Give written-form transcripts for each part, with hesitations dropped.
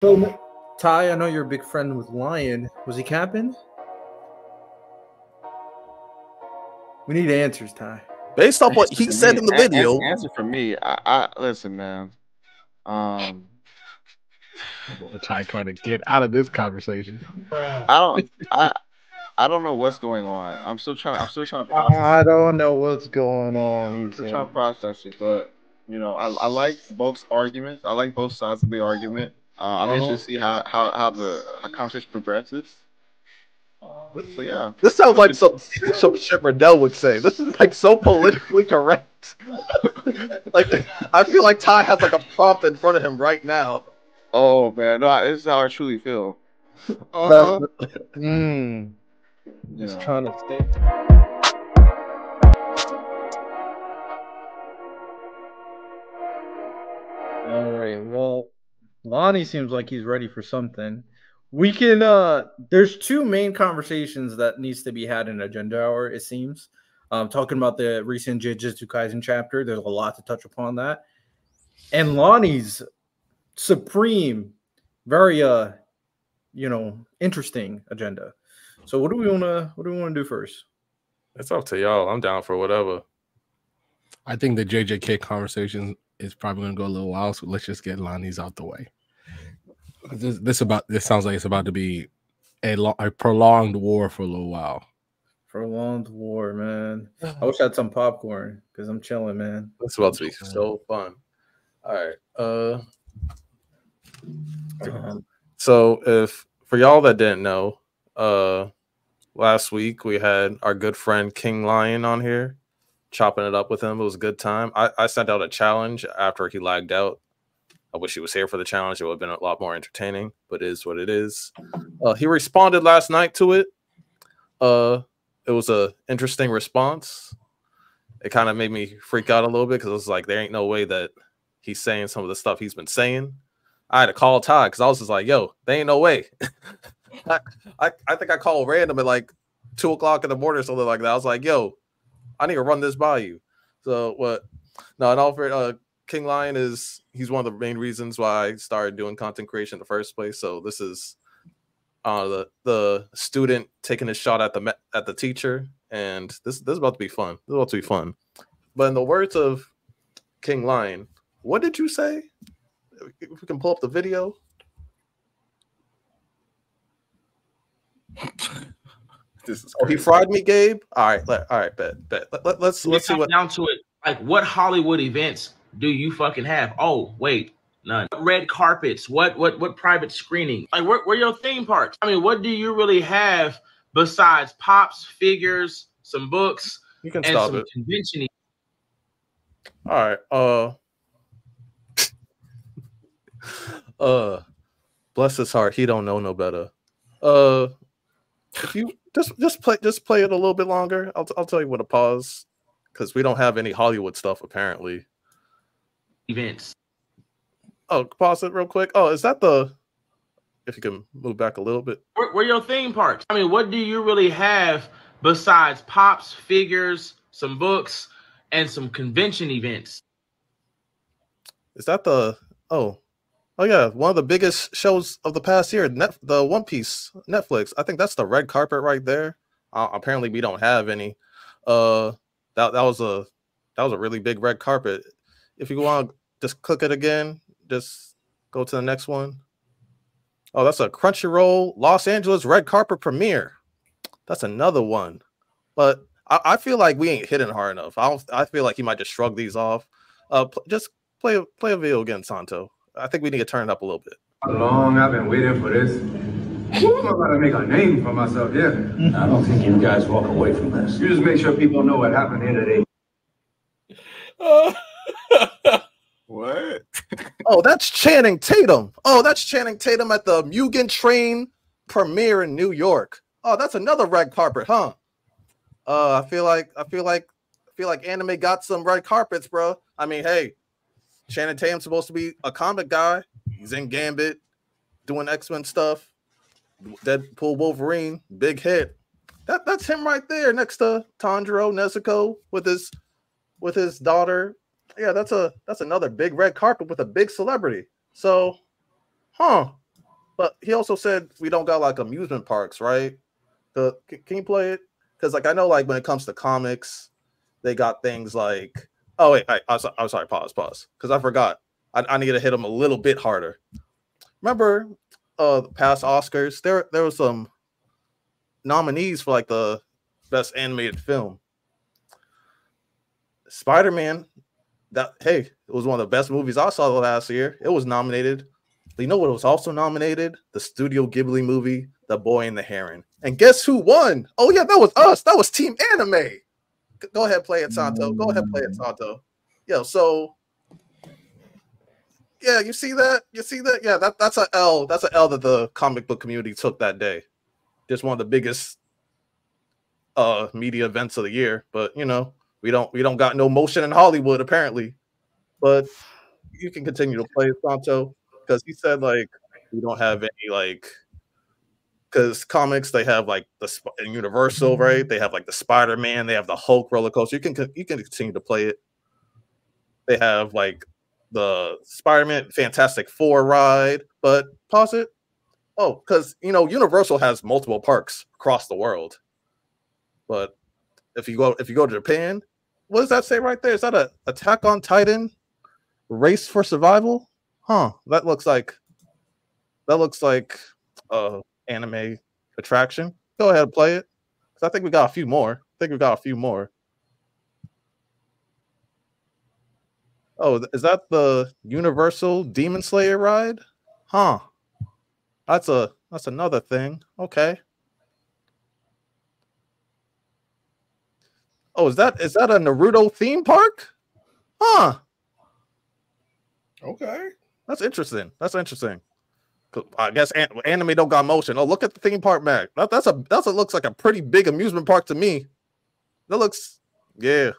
So, Ty, I know you're a big friend with Lion. Was he capping? We need answers, Ty. Based off what he said in the video. Answer for me. I listen, man. Um, Ty trying to get out of this conversation. I don't. I don't know what's going on. I'm still trying to process. I don't know what's going on. I'm still trying to process it, but I like both arguments. I like both sides of the argument. I'm interested to see how the conversation progresses. So yeah, This sounds like some shit Riddell would say. This is like so politically correct. Like I feel like Ty has like a prompt in front of him right now. oh man, no, this is how I truly feel. Just trying to stay. All right. Well, Lonnie seems like he's ready for something. We can. There's two main conversations that needs to be had in Agenda Hour, it seems. Talking about the recent Jujutsu Kaisen chapter. There's a lot to touch upon that. And Lonnie's supreme, very interesting agenda. So what do we wanna do first? It's up to y'all. I'm down for whatever. I think the JJK conversation is probably going to go a little while, so let's just get Lonnie's out the way. This sounds like it's about to be a prolonged war for a little while. Prolonged war, man. I wish I had some popcorn because I'm chilling, man. It's about to be so fun. All right. So if for y'all that didn't know, last week we had our good friend King Lion on here, chopping it up with him. It was a good time. I sent out a challenge after he lagged out. I wish he was here for the challenge. It would have been a lot more entertaining, but it is what it is. He responded last night to it. It was an interesting response. It kind of made me freak out a little bit because it was like, there ain't no way that he's saying some of the stuff he's been saying. I had to call Todd because I was just like, yo, there ain't no way. I think I called random at like 2 o'clock in the morning or something like that. I was like, yo, I need to run this by you. So what? No, and all for King Lion he's one of the main reasons why I started doing content creation in the first place. So this is the student taking a shot at the teacher, and this is about to be fun. This is about to be fun. But in the words of King Lion, what did you say? If we can pull up the video. He fried me, Gabe. All right, bet. Let's see what down to it. Like, what Hollywood events do you fucking have? Oh, wait, none. Red carpets. What private screening? Like, where your theme parks? I mean, what do you really have besides pops, figures, some books, you can and stop some it. convention? All right. Bless his heart, he don't know no better. If you just play it a little bit longer, I'll tell you what to pause because we don't have any Hollywood stuff apparently. Events. Oh, pause it real quick. Oh, is that the? If you can move back a little bit. Where your theme parks? I mean, what do you really have besides pops, figures, some books, and some convention events? Is that the? Oh yeah, one of the biggest shows of the past year, the One Piece Netflix. I think that's the red carpet right there. Apparently, we don't have any. That was a really big red carpet. If you want to just click it again, just go to the next one. Oh, that's a Crunchyroll Los Angeles red carpet premiere. That's another one. But I feel like we ain't hitting hard enough. I feel like he might just shrug these off. Just play a video again, Santo. I think we need to turn it up a little bit. How long I've been waiting for this. I'm about to make a name for myself, yeah. I don't think you guys walk away from this. You just make sure people know what happened here today. What? Oh, that's Channing Tatum. Oh, that's Channing Tatum at the Mugen Train premiere in New York. Oh, that's another red carpet, huh? I feel like anime got some red carpets, bro. I mean, hey, Channing Tatum's supposed to be a comic guy. He's in Gambit, doing X-Men stuff. Deadpool Wolverine, big hit. That's him right there next to Tanjiro Nezuko with his daughter. Yeah, that's another big red carpet with a big celebrity. So, But he also said we don't got like amusement parks, right? Can you play it? Because like I know like when it comes to comics, they got things like I'm sorry, pause, because I forgot. I need to hit him a little bit harder. Remember the past Oscars? There was some nominees for like the best animated film. Spider-Man, it was one of the best movies I saw last year. It was nominated. But you know what was also nominated? The Studio Ghibli movie, The Boy and the Heron. And guess who won? Oh yeah, that was us. That was Team Anime. Go ahead, play it, Santo. Go ahead, play it, Santo. Yo, so yeah, you see that? You see that? Yeah, that's an L. That's an L that the comic book community took that day. Just one of the biggest media events of the year. But you know, we don't got no motion in Hollywood apparently. But you can continue to play Santo because he said like we don't have any like because comics they have like the Universal, right? They have like the Spider-Man, they have the Hulk roller coaster. You can continue to play it. They have like the Spider-Man Fantastic Four ride, but pause it. Oh, because you know Universal has multiple parks across the world. But if you go to Japan, what does that say right there? Is that a Attack on Titan Race for Survival? Huh. That looks like anime attraction. Go ahead and play it. Because I think we got a few more. Oh, is that the Universal Demon Slayer ride? Huh. That's another thing. Okay. Oh, is that a Naruto theme park? Huh. Okay. That's interesting. I guess anime don't got motion. Oh, look at the theme park map. That looks like a pretty big amusement park to me. That looks, yeah.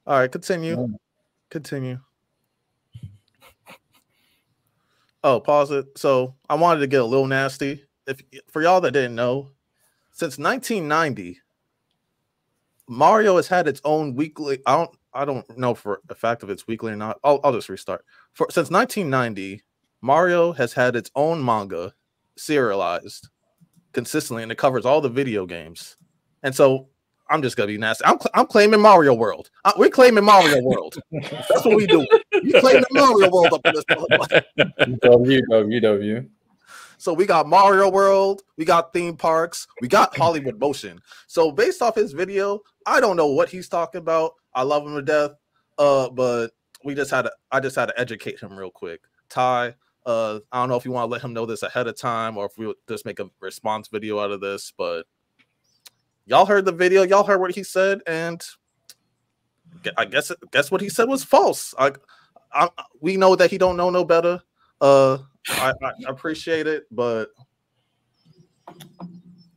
All right, continue. Oh, pause it. So I wanted to get a little nasty. If for y'all that didn't know, since 1990, Mario has had its own weekly. I don't know for a fact if it's weekly or not. I'll just restart. Since 1990, Mario has had its own manga serialized consistently, and it covers all the video games. And so I'm just gonna be nasty. I'm claiming Mario World. We're claiming Mario World. That's what we do. You claiming Mario World up in this. WWW. So we got Mario World, we got theme parks, we got Hollywood Motion. So based off his video, I don't know what he's talking about. I love him to death. But I just had to educate him real quick. Ty, I don't know if you want to let him know this ahead of time or if we just make a response video out of this, but y'all heard the video, y'all heard what he said, and I guess what he said was false. We know that he don't know no better. I appreciate it, but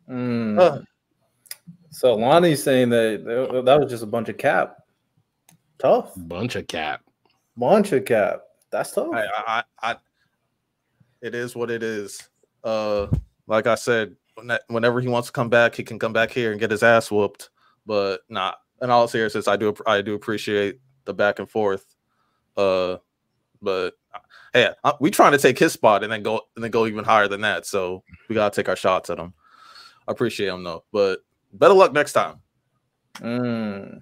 so Lani's saying that was just a bunch of cap. Tough. Bunch of cap. That's tough. It is what it is. Like I said, whenever he wants to come back, he can come back here and get his ass whooped. But nah, in all seriousness, I do appreciate the back and forth. But hey, we trying to take his spot and then go even higher than that. So we gotta take our shots at him. I appreciate him though, but better luck next time. Oh,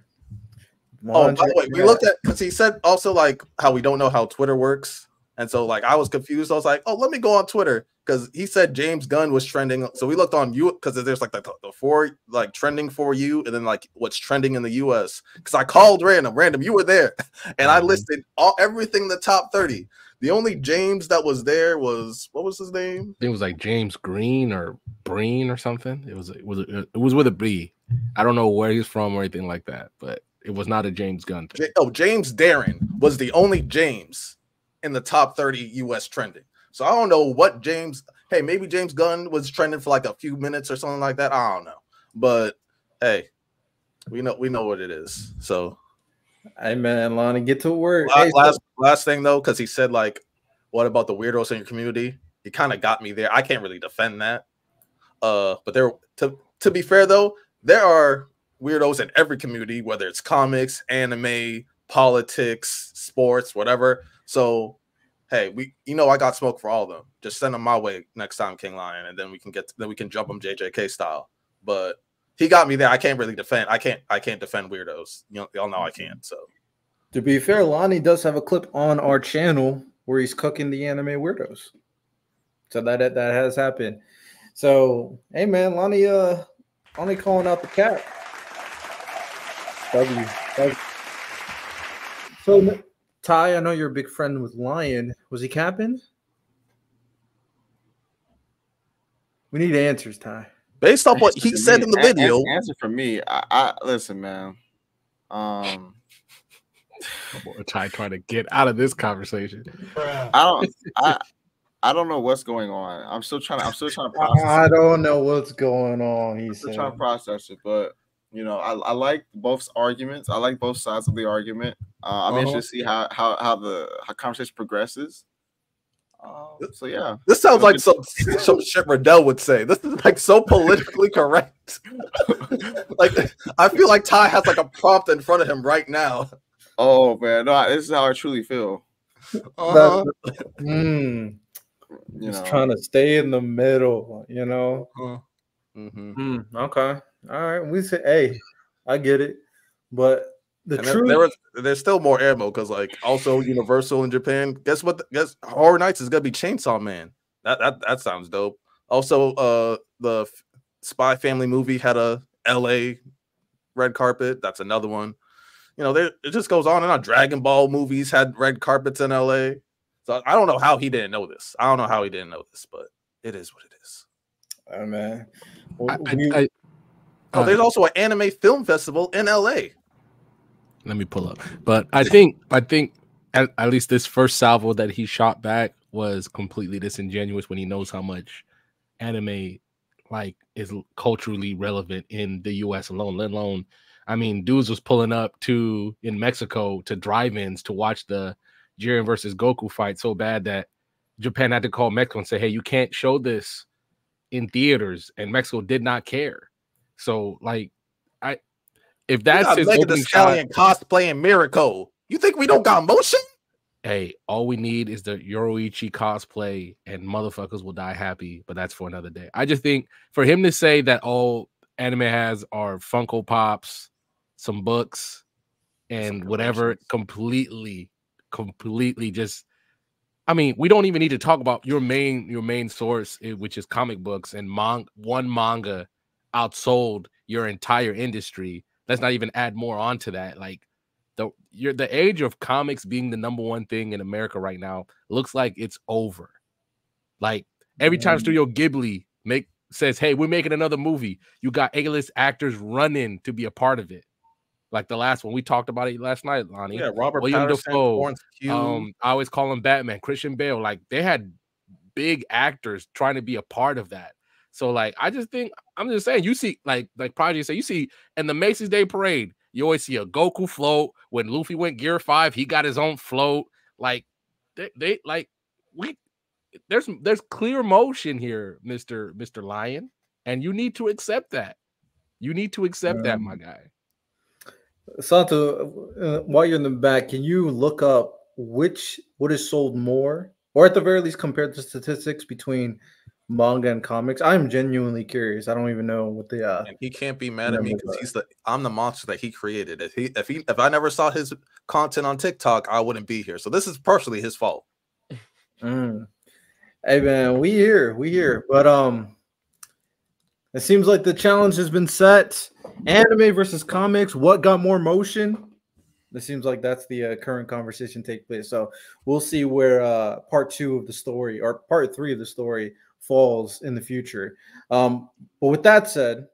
by the way, we looked at because he said also like how we don't know how Twitter works, and so like I was confused. I was like, oh, let me go on Twitter because he said James Gunn was trending. So we looked on you because there's like the four like trending for you, and then like what's trending in the US. Because I called random, you were there, and I listed everything in the top 30. The only James that was there was what was his name? It was like James Green or Breen or something. It was with a B. I don't know where he's from or anything like that, but it was not a James Gunn thing. James Darren was the only James in the top 30 US trending. So I don't know what James. Hey, maybe James Gunn was trending for like a few minutes or something like that. I don't know, but hey, we know what it is. So. Hey man, Lani, get to work. Last thing though, because he said like, "What about the weirdos in your community?" He kind of got me there. I can't really defend that. But to be fair though, there are weirdos in every community, whether it's comics, anime, politics, sports, whatever. So, hey, I got smoke for all of them. Just send them my way next time, King Lion, and then we can jump them JJK style. But he got me there. I can't really defend. I can't defend weirdos. Y'all know I can't. So to be fair, Lani does have a clip on our channel where he's cooking the anime weirdos. So that has happened. So hey man, Lani calling out the cat. W. So Ty, I know you're a big friend with Lion. Was he capping? We need answers, Ty. Based off what he said in the video. Answer for me. I listen, man. Ty trying to get out of this conversation. I don't know what's going on. I'm still trying to process. I don't know what's going on. He's still trying to process it, but I like both arguments. I like both sides of the argument. I'm interested to see how the conversation progresses. So yeah, this sounds like some shit Riddell would say. This is like so politically correct. Like I feel like Ty has like a prompt in front of him right now. Oh man, no, this is how I truly feel. Just trying to stay in the middle, Okay, all right. We say, hey, I get it, but there's still more ammo because like also Universal in Japan. Guess what? Guess Horror Nights is gonna be Chainsaw Man. That sounds dope. Also, the Spy Family movie had a LA red carpet. That's another one. It just goes on and on. Dragon Ball movies had red carpets in LA. So I don't know how he didn't know this. But it is what it is. Oh man. There's also an anime film festival in LA. Let me pull up. But I think at least this first salvo that he shot back was completely disingenuous when he knows how much anime like is culturally relevant in the US alone, let alone, I mean, dudes was pulling up in Mexico to drive-ins to watch the Jiren versus Goku fight so bad that Japan had to call Mexico and say, hey, you can't show this in theaters, and Mexico did not care. So like if that's his Megan Thee Stallion cosplaying Miracle, you think we don't got motion? Hey, all we need is the Yoroichi cosplay and motherfuckers will die happy, but that's for another day. I just think for him to say that all anime has are Funko Pops, some books, and whatever, completely just, I mean, we don't even need to talk about your main source, which is comic books, and one manga outsold your entire industry. Let's not even add more onto that. Like the age of comics being the number one thing in America right now looks like it's over. Like every time Studio Ghibli says, hey, we're making another movie, you got A-list actors running to be a part of it. Like the last one, we talked about it last night, Lonnie. Yeah, Robert William Patterson, Dafoe. Florence Pugh. I always call him Batman, Christian Bale. Like they had big actors trying to be a part of that. So like, I'm just saying, you see, like Prodigy said, you see in the Macy's Day Parade, you always see a Goku float. When Luffy went Gear 5, he got his own float. Like there's clear motion here, Mr. Lion, and you need to accept that. You need to accept that, my guy. Santo, while you're in the back, can you look up what is sold more, or at the very least compare the statistics between manga and comics? I'm genuinely curious. I don't even know what the and he can't be mad at me because I'm the monster that he created. If I never saw his content on TikTok, I wouldn't be here. So this is partially his fault. Hey man, we here. But it seems like the challenge has been set. Anime versus comics. What got more motion? It seems like that's the current conversation take place. So we'll see where part 2 of the story or part 3 of the story falls in the future. But with that said,